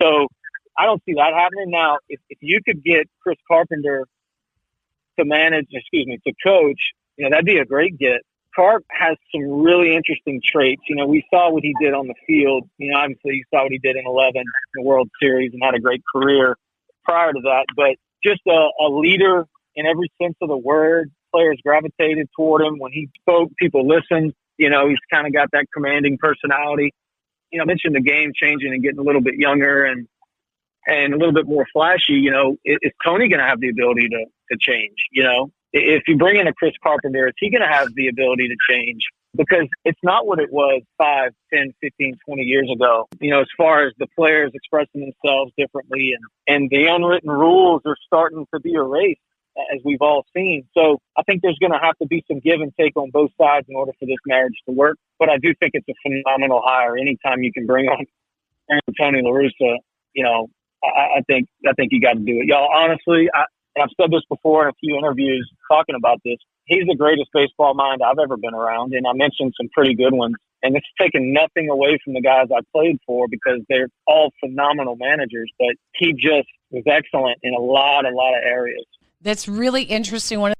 So I don't see that happening. Now, if you could get Chris Carpenter to coach, that'd be a great get. Carp has some really interesting traits. We saw what he did on the field. Obviously you saw what he did in 11 in the World Series and had a great career prior to that. But just a leader in every sense of the word. Players gravitated toward him. When he spoke, people listened. He's kind of got that commanding personality. I mentioned the game changing and getting a little bit younger and a little bit more flashy. Is Tony going to have the ability to change? If you bring in a Chris Carpenter, is he going to have the ability to change? Because it's not what it was 5, 10, 15, 20 years ago, as far as the players expressing themselves differently and the unwritten rules are starting to be erased, as we've all seen. So I think there's going to have to be some give and take on both sides in order for this marriage to work. But I do think it's a phenomenal hire. Anytime you can bring on Tony LaRussa, I think you got to do it. Y'all, honestly, I've said this before in a few interviews talking about this. He's the greatest baseball mind I've ever been around, and I mentioned some pretty good ones. And it's taken nothing away from the guys I played for because they're all phenomenal managers, but he just was excellent in a lot of areas. That's really interesting. One